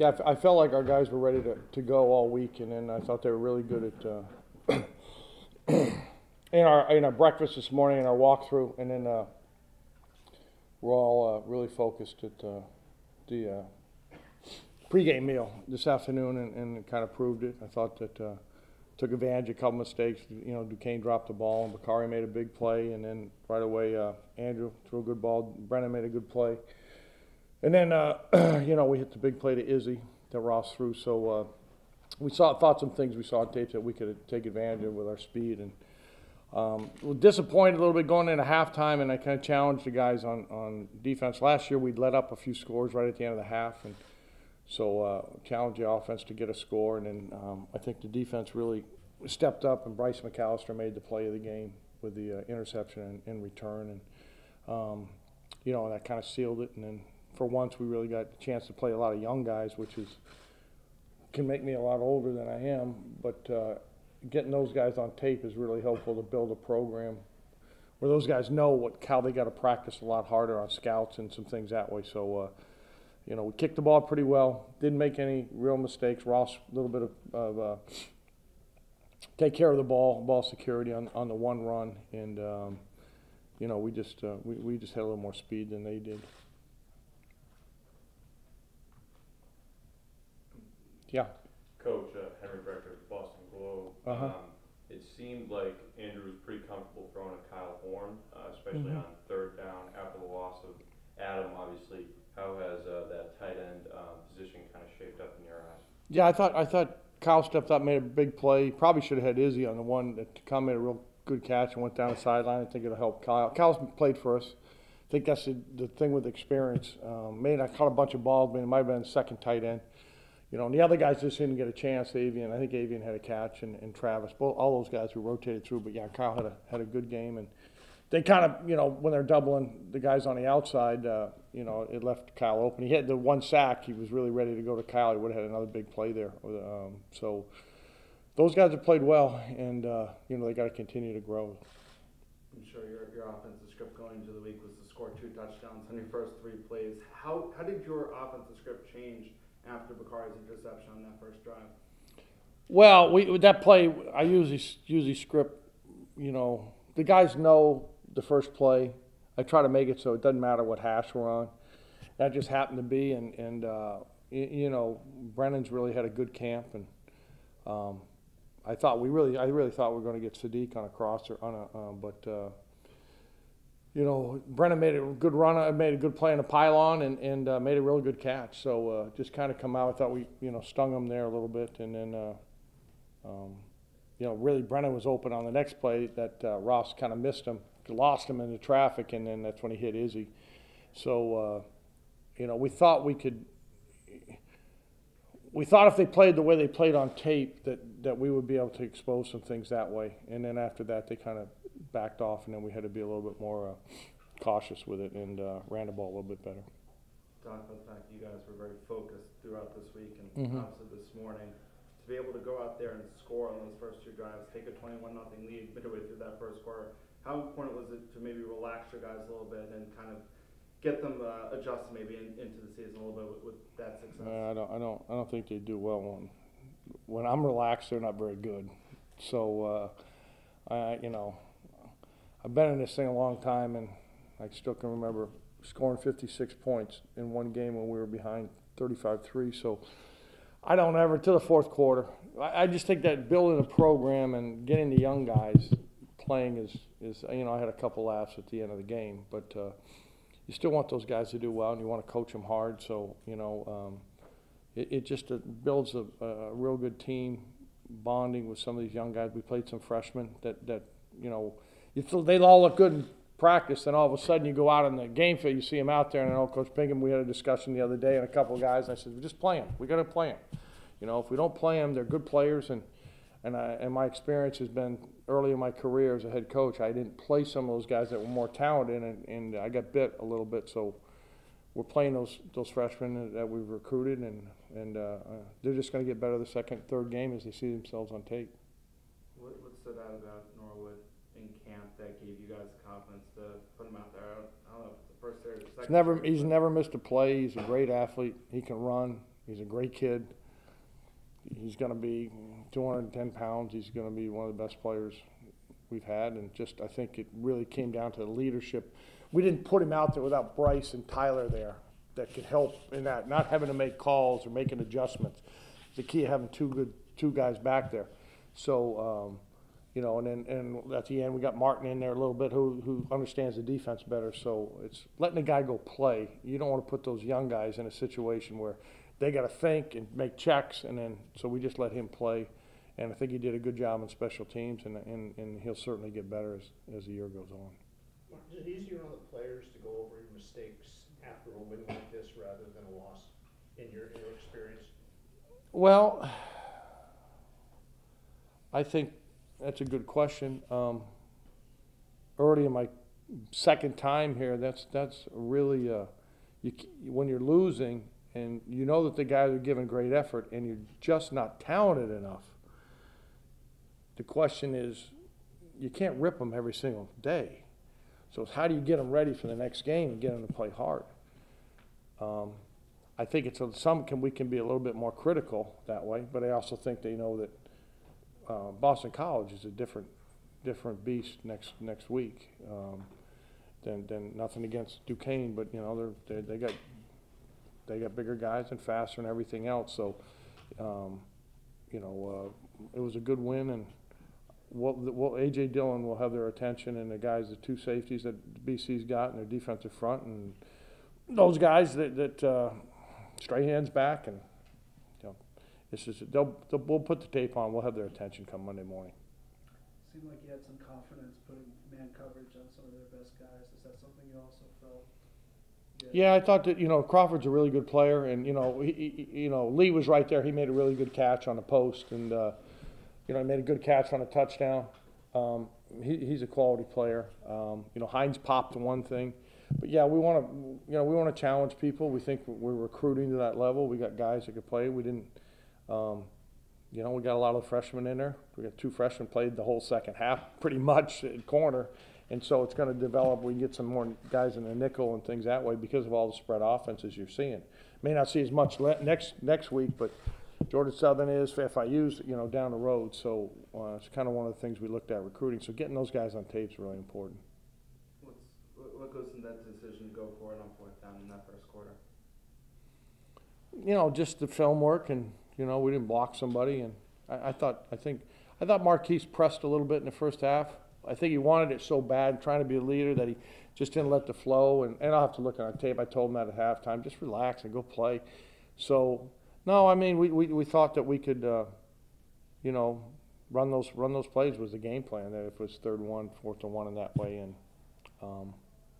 Yeah, I felt like our guys were ready to go all week, and then I thought they were really good at in our breakfast this morning and our walkthrough, and then we're all really focused at the pregame meal this afternoon, and kind of proved it. I thought that took advantage of a couple mistakes. You know, Duquesne dropped the ball, and Bakari made a big play, and then right away Andrew threw a good ball. Brennan made a good play. And then, you know, we hit the big play to Izzy that Ross threw. So we thought some things we saw on tape that we could take advantage of with our speed. And we're disappointed a little bit going into halftime, and I kind of challenged the guys on defense. Last year we'd let up a few scores right at the end of the half, and so challenged the offense to get a score. And then I think the defense really stepped up, and Bryce McAllister made the play of the game with the interception in return. And, you know, that kind of sealed it. And then for once, we really got a chance to play a lot of young guys, which can make me a lot older than I am. But getting those guys on tape is really helpful to build a program where those guys know how they got to practice a lot harder on scouts and some things that way. So, you know, we kicked the ball pretty well. Didn't make any real mistakes. Ross, a little bit of take care of the ball security on the one run, and you know, we just had a little more speed than they did. Yeah. Coach, Henry Brecker, Boston Globe. It seemed like Andrew was pretty comfortable throwing at Kyle Horn, especially on third down after the loss of Adam, obviously. How has that tight end position kind of shaped up in your eyes? Yeah, I thought Kyle stepped up, made a big play. Probably should have had Izzy on the one that Kyle made a real good catch and went down the sideline. I think it'll help Kyle. Kyle's played for us. I think that's the thing with experience. I caught a bunch of balls, but it might have been second tight end. You know, and the other guys just didn't get a chance. Avian, I think Avian had a catch, and Travis. All those guys were rotated through. But yeah, Kyle had a good game, and they kind of, you know, when they're doubling the guys on the outside, you know, it left Kyle open. He had the one sack. He was really ready to go to Kyle. He would have had another big play there. So those guys have played well, and you know, they got to continue to grow. I'm sure your offensive script going into the week was to score 2 touchdowns on your first 3 plays. How did your offensive script change after Bakari's interception on that first drive? Well, with that play, I usually script, you know, the guys know the first play. I try to make it so it doesn't matter what hash we're on. That just happened to be, and you know, Brennan's really had a good camp, and I really thought we were going to get Sadiq on a crosser but you know, Brennan made a good run, made a good play in a pylon, and made a real good catch. So just kind of come out. I thought we, you know, stung him there a little bit, and then you know, really Brennan was open on the next play that Ross kind of missed him, lost him in the traffic, and then that's when he hit Izzy. So you know, we thought if they played the way they played on tape that we would be able to expose some things that way. And then after that, they kind of backed off, and then we had to be a little bit more cautious with it and ran the ball a little bit better. Talk about the fact that you guys were very focused throughout this week and obviously this morning. To be able to go out there and score on those first 2 drives, take a 21-0 lead midway through that first quarter, how important was it to maybe relax your guys a little bit and kind of get them adjusted maybe into the season a little bit with that success? I don't think they do well when I'm relaxed. They're not very good. So you know, I've been in this thing a long time, and I still can remember scoring 56 points in one game when we were behind 35-3. So I don't ever, to the fourth quarter. I just think that building a program and getting the young guys playing is you know, I had a couple laughs at the end of the game, but you still want those guys to do well, and you want to coach them hard. So, you know, it just builds a real good team, bonding with some of these young guys. We played some freshmen that you know, they all look good in practice, and all of a sudden you go out on the game field, you see them out there, and I know Coach Pinkham, we had a discussion the other day, and a couple of guys, and I said, we're just playing. We got to play them. You know, if we don't play them, they're good players, and my experience has been early in my career as a head coach, I didn't play some of those guys that were more talented, and I got bit a little bit. So we're playing those freshmen that we've recruited, and they're just going to get better the second, third game as they see themselves on tape. What stood out about Norwood in camp that gave you guys confidence to put him out there? I don't know if it's the first or the second. He's never missed a play. He's a great athlete. He can run. He's a great kid. He's going to be 210 pounds. He's going to be one of the best players we've had, and just I think it really came down to the leadership. We didn't put him out there without Bryce and Tyler there that could help in that, not having to make calls or making adjustments. The key of having two guys back there. So, you know, and at the end we got Martin in there a little bit who understands the defense better. So it's letting the guy go play. You don't want to put those young guys in a situation where they got to think and make checks, and then so we just let him play. And I think he did a good job on special teams, and he'll certainly get better as the year goes on. Is it easier on the players to go over your mistakes after a win like this rather than a loss in your experience? Well, I think that's a good question. Already in my second time here, that's really when you're losing and you know that the guys are giving great effort and you're just not talented enough. The question is, you can't rip them every single day. So it's how do you get them ready for the next game and get them to play hard? I think we can be a little bit more critical that way, but I also think they know that Boston College is a different beast next week than nothing against Duquesne, but you know they got bigger guys and faster and everything else. So you know it was a good win, and A.J. Dillon will have their attention, and the two safeties that BC's got in their defensive front, and those guys that Strahan's back, and you know, it's just we'll put the tape on. We'll have their attention come Monday morning. Seemed like you had some confidence putting man coverage on some of their best guys. Is that something you also felt? Yeah, I thought that Crawford's a really good player, and Lee was right there. He made a really good catch on the post, and he made a good catch on a touchdown. He's a quality player. Hines popped one thing, but yeah, we want to challenge people. We think we're recruiting to that level. We got guys that could play. We didn't. We got a lot of freshmen in there. We got 2 freshmen played the whole second half, pretty much at corner, and so it's going to develop. We can get some more guys in the nickel and things that way because of all the spread offenses you're seeing. May not see as much next week, but Georgia Southern is, FIU's, down the road. So it's kind of one of the things we looked at recruiting. So getting those guys on tape is really important. What goes in that decision to go for it on 4th down in that first quarter? Just the film work, and we didn't block somebody, and I thought Marquise pressed a little bit in the first half. I think he wanted it so bad, trying to be a leader, that he just didn't let the flow. And I'll have to look on tape. I told him that at halftime, just relax and go play. So no, I mean we thought that we could, run those plays was the game plan. That if it was 3rd and 1, 4th and 1 in that way, and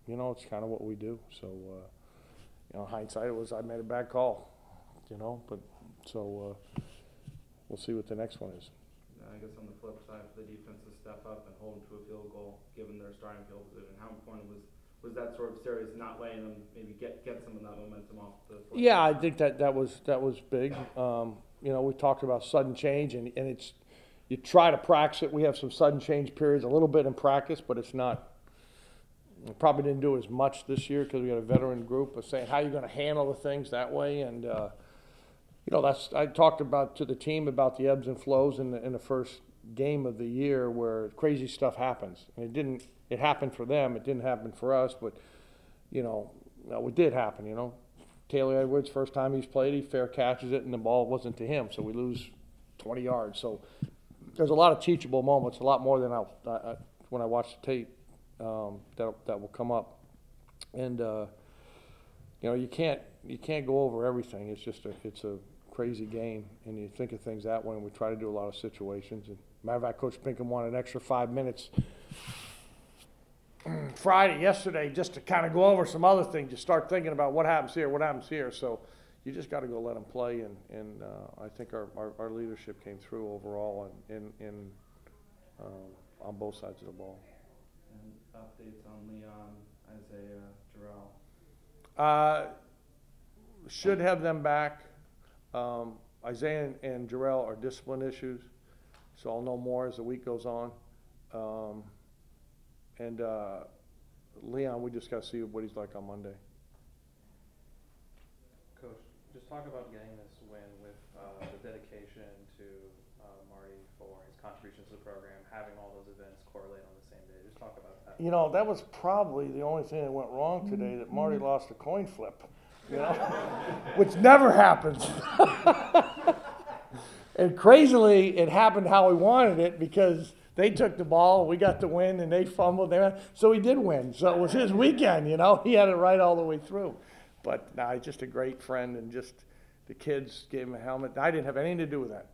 it's kind of what we do. So hindsight, it was I made a bad call, but so we'll see what the next one is. I guess on the flip side, for the defense to step up and hold them to a field goal, given their starting field position, how important was that sort of series, not letting them maybe get some of that momentum off the floor? Yeah, I think that was big. We talked about sudden change, and it's you try to practice it. We have some sudden change periods a little bit in practice, but it's not. We probably didn't do it as much this year because we got a veteran group of saying how you're going to handle the things that way, and I talked to the team about the ebbs and flows in the first game of the year where crazy stuff happens, and it happened for them. It didn't happen for us, but it did happen. Taylor Edwards, first time he's played, he fair catches it, and the ball wasn't to him, so we lose 20 yards. So there's a lot of teachable moments, a lot more than when I watch the tape that will come up, and you can't go over everything. It's a crazy game, and you think of things that way, and we try to do a lot of situations. And matter of fact, Coach Pinkham wanted an extra 5 minutes yesterday just to kind of go over some other things, just start thinking about what happens here. So you just got to go let them play, and I think our leadership came through overall on both sides of the ball. And updates on Leon, Isaiah, Jarrell? Should have them back. Isaiah and Jarrell are discipline issues, so I'll know more as the week goes on. And Leon, we just got to see what he's like on Monday. Coach, just talk about getting this to Marty for his contributions to the program, having all those events correlate on the same day. Just talk about that. You know, that was probably the only thing that went wrong today, that Marty lost a coin flip, you know, which never happens. And crazily, it happened how we wanted it, because they took the ball, we got the win, and they fumbled. So he did win. So it was his weekend, you know. He had it right all the way through. But no, he's just a great friend, and just the kids gave him a helmet. I didn't have anything to do with that.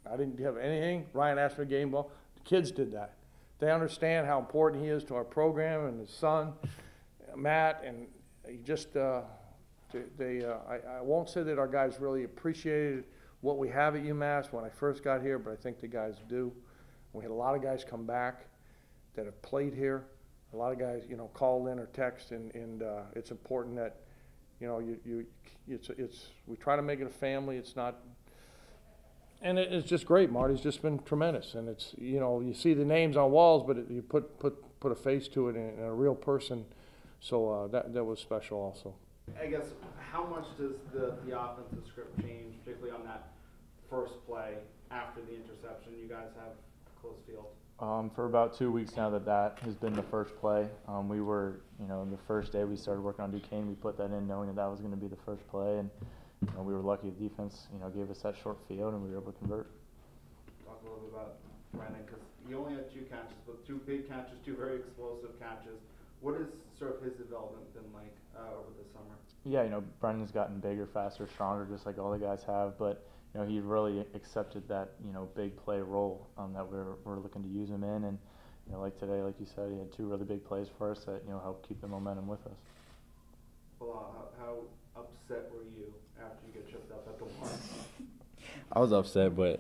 I didn't have anything. Ryan asked for a game ball. The kids did that. They understand how important he is to our program, and his son, Matt, and he just, I won't say that our guys really appreciated what we have at UMass when I first got here, but I think the guys do. We had a lot of guys come back that have played here. A lot of guys, you know, called in or text, and it's important that, you know, we try to make it a family. It's not, and it's just great. Marty's just been tremendous, and it's, you know, you see the names on walls, but you put a face to it, and a real person. So that was special also. I guess, how much does the offensive script change, particularly on that first play after the interception? You guys have close field. For about 2 weeks now that has been the first play. We were, you know, the first day we started working on Duquesne, we put that in knowing that was going to be the first play, and you know, we were lucky the defense, you know, gave us that short field, and we were able to convert. Talk a little bit about Brandon, because he only had 2 catches, but 2 big catches, 2 very explosive catches. What has sort of his development been like over the summer? Yeah, you know, Brendan's gotten bigger, faster, stronger, just like all the guys have, but you know, he really accepted that, you know, big play role that we're looking to use him in, and you know, like today, like you said, he had 2 really big plays for us that, you know, helped keep the momentum with us. Well, how upset were you after you get tripped up at the mark? I was upset, but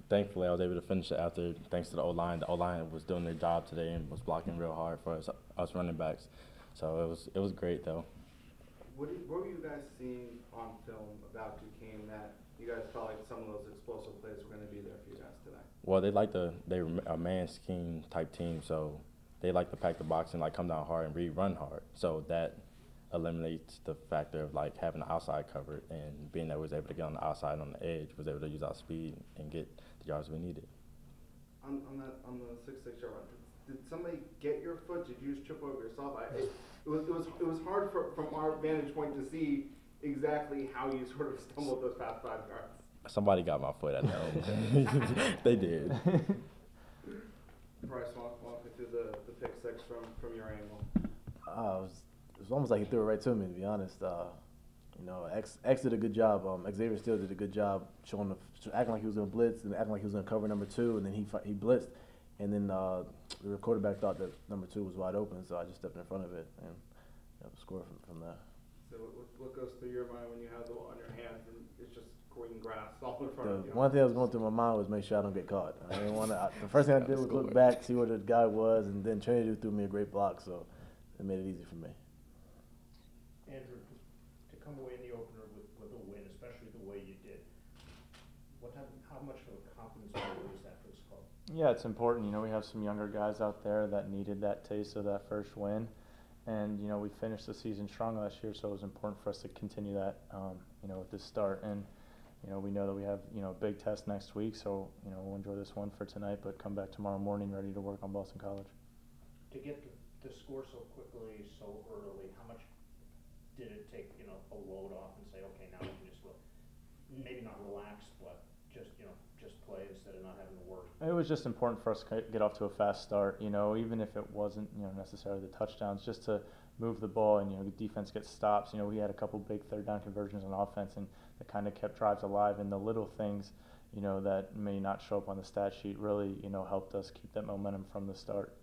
thankfully I was able to finish it after, thanks to the O-line. The O-line was doing their job today and was blocking real hard for us running backs. So it was great though. What were you guys seeing on film about Duquesne that you guys felt like some of those explosive plays were going to be there for you guys today? Well, they're a man scheme type team, so they like to pack the box and like come down hard and run hard. So that eliminates the factor of like having the outside covered, and being that we was able to get on the outside on the edge, was able to use our speed and get the yards we needed. On the 6-6 yard run, did somebody get your foot? Did you just trip over yourself? It was hard from our vantage point to see exactly how you sort of stumbled those past 5 yards. Somebody got my foot at home. They did. Bryce, walk me through the pick 6 from your angle. It was almost like he threw it right to me, to be honest. You know, X did a good job. Xavier still did a good job acting like he was going to blitz and acting like he was going to cover number 2, and then he blitzed. And then the quarterback thought that number 2 was wide open, so I just stepped in front of it and scored from there. So what goes through your mind when you have the ball in your hands and it's just green grass all in front of you? One thing that was going through my mind was make sure I don't get caught. I didn't want to. The first thing I did was look back, see where the guy was, and then Trinity threw me a great block, so it made it easy for me. Andrew, to come away in the opener with a win, especially the way you did, how much of a confidence builder is that for this club? Yeah, it's important. You know, we have some younger guys out there that needed that taste of that first win. And, you know, we finished the season strong last year, so it was important for us to continue that, you know, with this start. And, you know, we know that we have, you know, a big test next week, so, you know, we'll enjoy this one for tonight, but come back tomorrow morning ready to work on Boston College. To get to score so quickly, so early, how much did it take, you know, a load off and say, okay, now we can just maybe not relax, but just, you know, just play instead of not having to worry? It was just important for us to get off to a fast start, you know, even if it wasn't, you know, necessarily the touchdowns, just to move the ball and, you know, the defense gets stops. You know, we had a couple big 3rd down conversions on offense, and that kind of kept drives alive, and the little things, you know, that may not show up on the stat sheet really, you know, helped us keep that momentum from the start.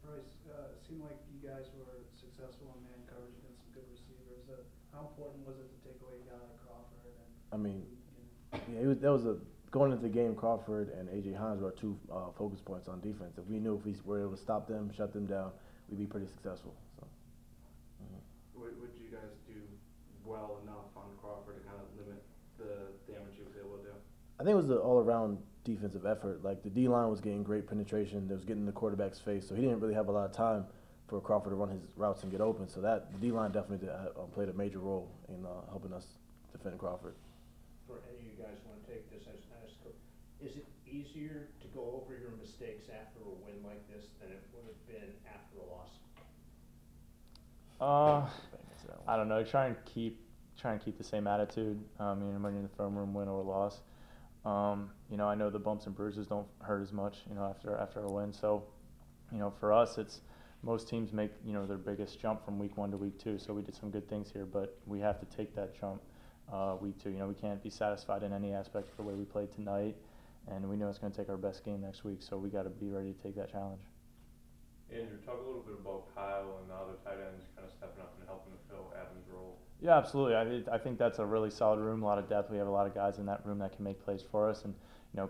Bryce, it seemed like you guys were successful in man coverage against some good receivers. How important was it to take away a guy like Crawford? Going into the game, Crawford and A.J. Hines were our 2 focus points on defense. If we knew if we were able to stop them, shut them down, we'd be pretty successful. So. Would you guys do well enough on Crawford to kind of limit the damage he was able to do? I think it was an all-around defensive effort. Like, the D-line was getting great penetration. They was getting in the quarterback's face, so he didn't really have a lot of time for Crawford to run his routes and get open. So the D-line definitely played a major role in helping us defend Crawford. for any of you guys who want to take this as is it easier to go over your mistakes after a win like this than it would have been after a loss? I don't know. Try and keep the same attitude. When you're in the film room, win or loss. I know the bumps and bruises don't hurt as much, after a win. So, for us, it's most teams make their biggest jump from week 1 to week 2. So we did some good things here, but we have to take that jump week 2. We can't be satisfied in any aspect of the way we played tonight, and we know it's going to take our best game next week. So we got to be ready to take that challenge. Andrew, talk a little bit about Kyle and the other tight ends kind of stepping up and helping to fill Adam's role. Yeah, absolutely. I think that's a really solid room, a lot of depth. We have a lot of guys in that room that can make plays for us. And,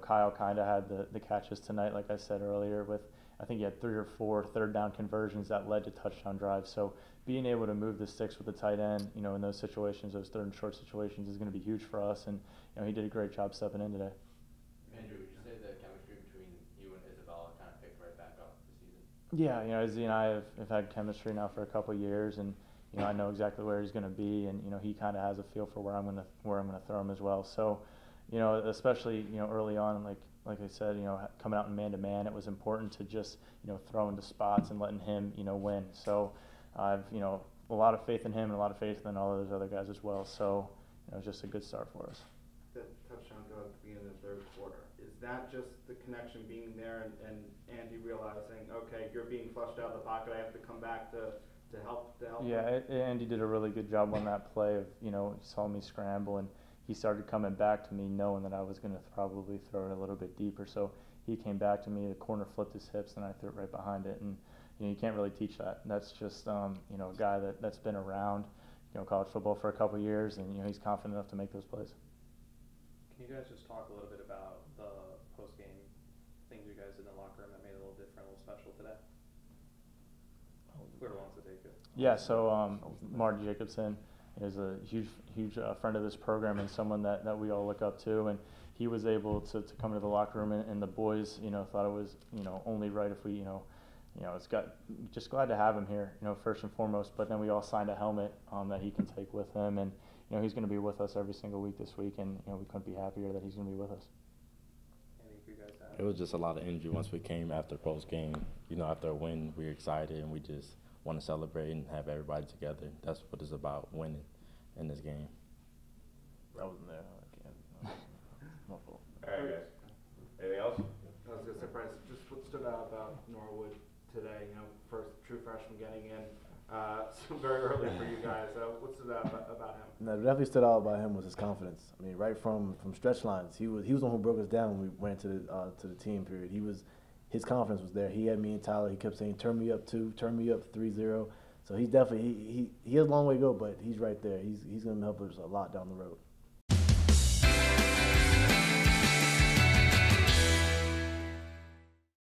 Kyle kind of had the catches tonight, like I said earlier, with I think he had 3 or 4 third down conversions that led to touchdown drives. So being able to move the sticks with the tight end, in those situations, those third and short situations is going to be huge for us. And, he did a great job stepping in today. Andrew, would you say the chemistry between you and Isabella kind of picked right back up this season? Yeah, Izzy and I have had chemistry now for a couple of years, and I know exactly where he's going to be, and he kind of has a feel for where I'm going to throw him as well. So, especially early on, like I said, coming out in man-to-man, it was important to just throw into spots and letting him win. So I've a lot of faith in him and a lot of faith in all those other guys as well. So it's just a good start for us. The touchdown go at the beginning of the third quarter. Is that just the connection being there and Andy realizing, okay, you're being flushed out of the pocket, I have to come back to help? Yeah, Andy did a really good job on that play of, he saw me scramble and he started coming back to me knowing that I was going to probably throw it a little bit deeper. So he came back to me, the corner flipped his hips, and I threw it right behind it. And, you can't really teach that. That's just, a guy that's been around, college football for a couple of years, and, he's confident enough to make those plays. Can you guys just talk a little bit about the post-game things you guys did in the locker room that made it a little different, a little special today? Whoever wants to take it. Yeah, so Marty Jacobson is a huge friend of this program and someone that we all look up to, and he was able to come into the locker room, and the boys, thought it was, only right if we, just glad to have him here, first and foremost, but then we all signed a helmet that he can take with him, and, he's going to be with us every single week this week, and, we couldn't be happier that he's going to be with us. It was just a lot of energy once we came after post game. After a win, we were excited and we just want to celebrate and have everybody together. That's what it's about, winning in this game. I wasn't there. I can't. My fault. All right, guys. Anything else? I was going to say, Bryce, just what stood out about Norwood today, first true freshman getting in, so very early for you guys. What stood out about him? No, what definitely stood out about him was his confidence. I mean, right from stretch lines, he was the one who broke us down when we went to the team period. His confidence was there. He had me and Tyler. He kept saying, "Turn me up 2, turn me up 3-0." So he's definitely he has a long way to go, but he's right there. He's going to help us a lot down the road.